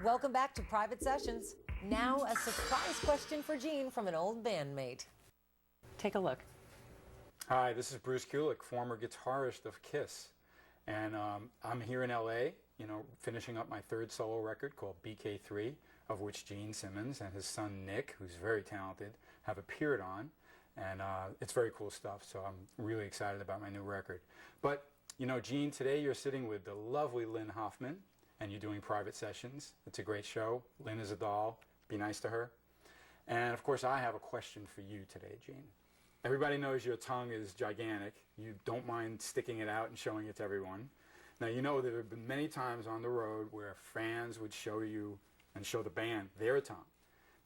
Welcome back to Private Sessions. Now a surprise question for Gene from an old bandmate. Take a look. Hi, this is Bruce Kulick, former guitarist of Kiss. And I'm here in LA, finishing up my third solo record called BK3, of which Gene Simmons and his son Nick, who's very talented, have appeared on. And it's very cool stuff, so I'm really excited about my new record. But, Gene, today you're sitting with the lovely Lynn Hoffman, and you're doing Private Sessions. It's a great show. Lynn is a doll. Be nice to her. And, of course, I have a question for you today, Gene. Everybody knows your tongue is gigantic. You don't mind sticking it out and showing it to everyone. Now, there have been many times on the road where fans would show you and show the band their tongue.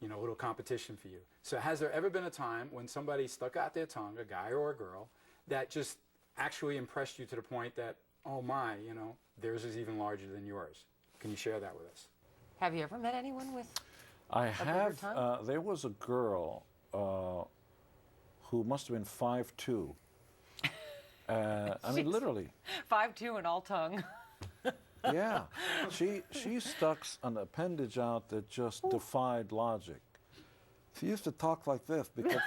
A little competition for you. So has there ever been a time when somebody stuck out their tongue, a guy or a girl, that just actually impressed you to the point that, oh my, theirs is even larger than yours? Can you share that with us? Have you ever met anyone with I a have. bigger tongue? There was a girl who must have been 5'2". I mean, literally. 5'2" and all tongue. Yeah. She stuck an appendage out that just defied logic. She used to talk like this because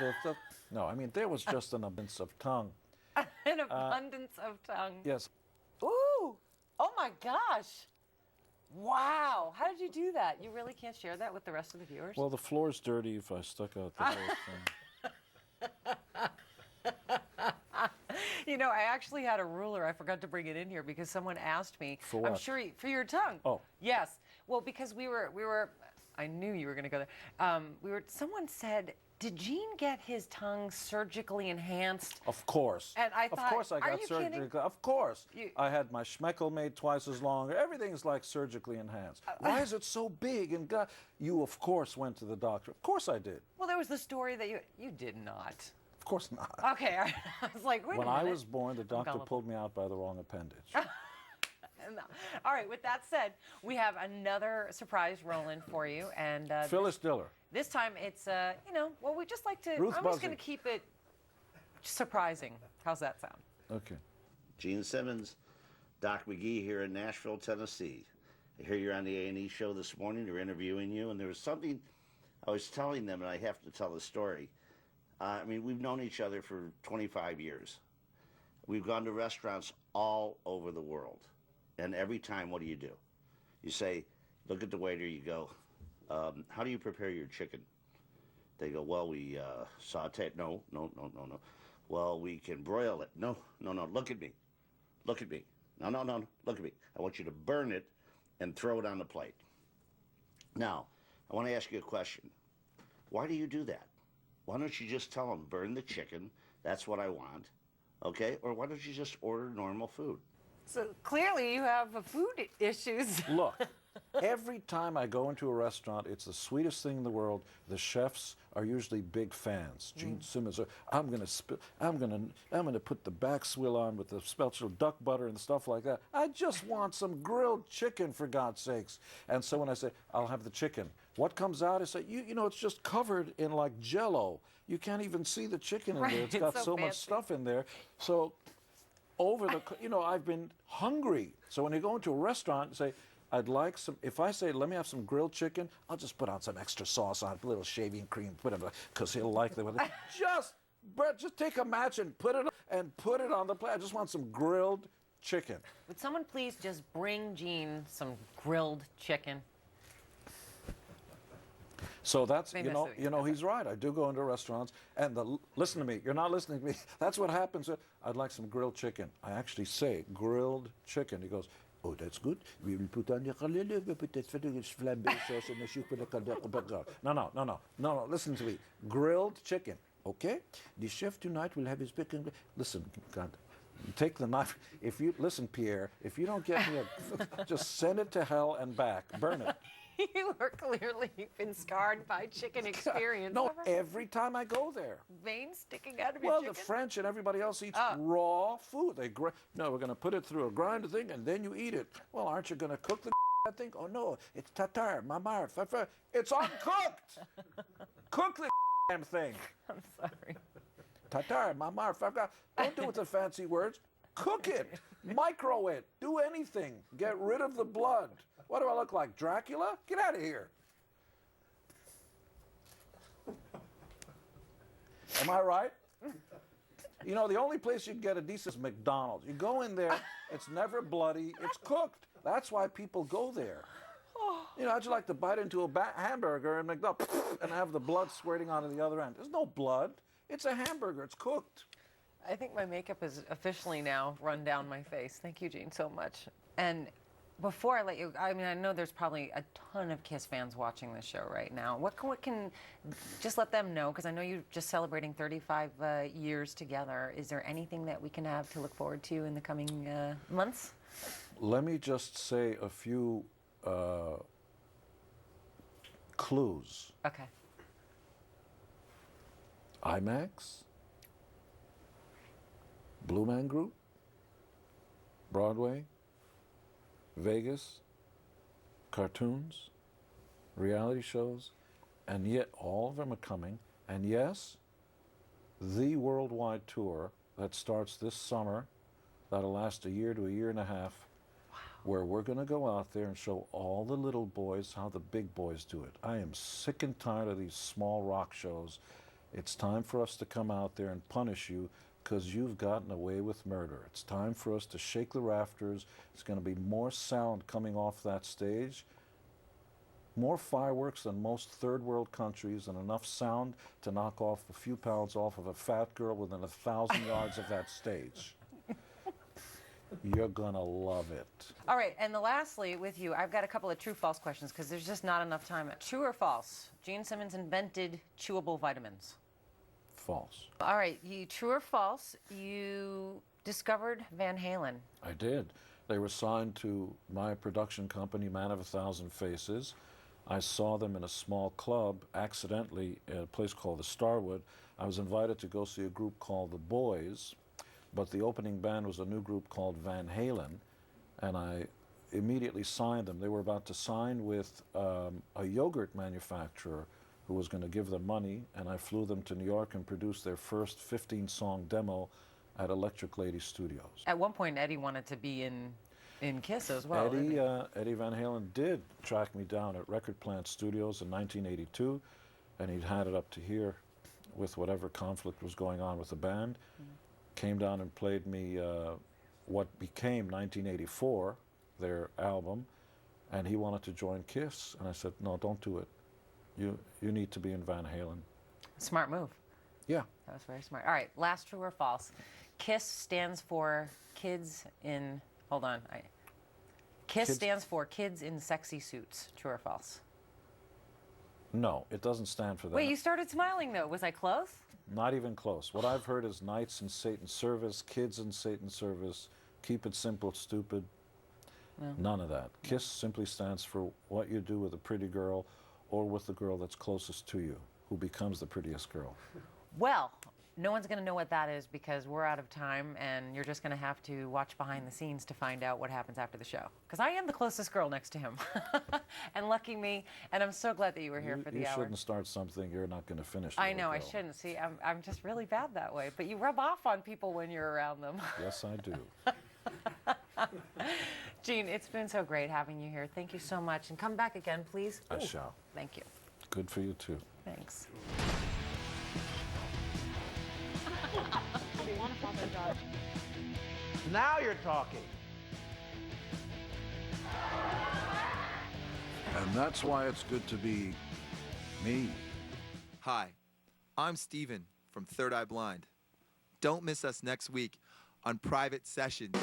no, I mean, there was just an abundance of tongue. An abundance of tongue. Yes. Ooh! Oh my gosh! Wow! How did you do that? You really can't share that with the rest of the viewers? Well, the floor's dirty if I stuck out the whole thing. I actually had a ruler. I forgot to bring it in here because someone asked me. For what? I'm sure for your tongue. Oh. Yes. Well, because we were. I knew you were going to go there. Someone said, "Did Gene get his tongue surgically enhanced?" Of course. And I thought, of course I are got you surgically. kidding? Of course. You- I had my schmeckel made twice as long. Everything's like surgically enhanced. Why is it so big? And you, of course, went to the doctor. Of course I did. Well, there was the story that you did not. Of course not. Okay, I was like, wait When a minute. I was born, the doctor gullible. pulled me out by the wrong appendage. No. All right, with that said, we have another surprise rolling for you. And Phyllis Diller. this time it's, we just like to, Ruth I'm just going Buzzy. to keep it surprising. How's that sound? Okay. Gene Simmons, Doc McGhee here in Nashville, Tennessee. I hear you're on the A&E show this morning. They're interviewing you, and there was something I was telling them, and I have to tell the story. I mean, we've known each other for 25 years. We've gone to restaurants all over the world. And every time, what do? You say, look at the waiter, you go, how do you prepare your chicken? They go, well, we saute it. No. Well, we can broil it. No, look at me. No, look at me. I want you to burn it and throw it on the plate. Now, I want to ask you a question. Why do you do that? Why don't you just tell them, burn the chicken, that's what I want, okay? Or why don't you just order normal food? So clearly you have food issues. Look, every time I go into a restaurant, it's the sweetest thing in the world. The chefs are usually big fans. Gene Simmons, I'm gonna put the back swill on with the special duck butter and stuff like that. I just want some grilled chicken, for God's sakes. And so when I say, I'll have the chicken, what comes out is that, it's just covered in like Jell-O. You can't even see the chicken in Right, there. It's it's got so so much fancy. stuff in there. So I've been hungry. So when you go into a restaurant and say, I'd like some, if I say, let me have some grilled chicken, I'll just put on some extra sauce on it, a little shaving cream, whatever, because he'll like it. Just take a match and put it on the plate. I just want some grilled chicken. Would someone please just bring Gene some grilled chicken? So that's, Maybe that's what you he's right. I do go into restaurants, and listen to me. You're not listening to me. That's what happens. I'd like some grilled chicken. I actually say grilled chicken. He goes, oh, that's good. We will put on No, listen to me. Grilled chicken, okay? The chef tonight will have his chicken. Listen, God, take the knife. Listen, Pierre, if you don't get me just send it to hell and back. Burn it. You are clearly been scarred by chicken experience. No, every time I go there. Veins sticking out of your Well, chicken? the French and everybody else eats raw food. No, we're going to put it through a grinder thing, and then you eat it. Well, aren't you going to cook the thing? Oh, no, it's tatar, mamar, fafa. It's uncooked! Cook the damn thing. I'm sorry. Tatar, mamar, fafa. Don't do it with the fancy words. Cook it. Micro it. Do anything. Get rid of the blood. What do I look like, Dracula? Get out of here. Am I right? You know, the only place you can get a decent is McDonald's. You go in there, it's never bloody, it's cooked. That's why people go there. You know, how'd you like to bite into a hamburger and McDonald's and have the blood squirting onto the other end? There's no blood. It's a hamburger. It's cooked. I think my makeup is officially now run down my face. Thank you, Gene, so much. And before I let you, I mean, I know there's probably a ton of KISS fans watching this show right now. What can just let them know, because I know you're just celebrating 35 years together. Is there anything that we can have to look forward to in the coming months? Let me just say a few clues. Okay. IMAX, Blue Man Group, Broadway, Vegas, cartoons, reality shows, and yet all of them are coming. And yes, the worldwide tour that starts this summer, that'll last a year to a year and a half, where we're going to go out there and show all the little boys how the big boys do it. I am sick and tired of these small rock shows. It's time for us to come out there and punish you because you've gotten away with murder. It's time for us to shake the rafters. It's going to be more sound coming off that stage, more fireworks than most third world countries, and enough sound to knock off a few pounds off of a fat girl within 1,000 yards of that stage. You're gonna love it. All right, and lastly, with you, I've got a couple of true-false questions because there's just not enough time. True or false? Gene Simmons invented chewable vitamins. False. All right, true or false? You discovered Van Halen. I did. They were signed to my production company, Man of a Thousand Faces. I saw them in a small club, accidentally, at a place called the Starwood. I was invited to go see a group called The Boys, but the opening band was a new group called Van Halen, and I immediately signed them. They were about to sign with a yogurt manufacturer who was going to give them money, and I flew them to New York and produced their first 15-song demo at Electric Lady Studios. At one point, Eddie wanted to be in KISS as well. Eddie Van Halen did track me down at Record Plant Studios in 1982, and he'd had it up to here with whatever conflict was going on with the band. Came down and played me what became 1984, their album, and he wanted to join KISS, and I said, no, don't do it. You need to be in Van Halen. Smart move. Yeah. That was very smart. All right, last true or false? KISS stands for kids in, hold on. KISS stands for kids in sexy suits. True or false? No, it doesn't stand for that. Wait, you started smiling though. Was I close? Not even close. What I've heard is Knights in Satan's Service, Kids in Satan's Service, Keep It Simple, Stupid. No. None of that. KISS simply stands for what you do with a pretty girl or with the girl that's closest to you, who becomes the prettiest girl. Well, no one's going to know what that is because we're out of time, and you're just going to have to watch behind the scenes to find out what happens after the show. Because I am the closest girl next to him. And lucky me, and I'm so glad that you were here for the hour. You shouldn't start something you're not going to finish. I know, I shouldn't. See, I'm just really bad that way. But you rub off on people when you're around them. Yes, I do. Gene, it's been so great having you here. Thank you so much. And come back again, please. I shall. Thank you. Good for you, too. Thanks. Now you're talking. And that's why it's good to be me. Hi, I'm Steven from Third Eye Blind. Don't miss us next week on Private Sessions.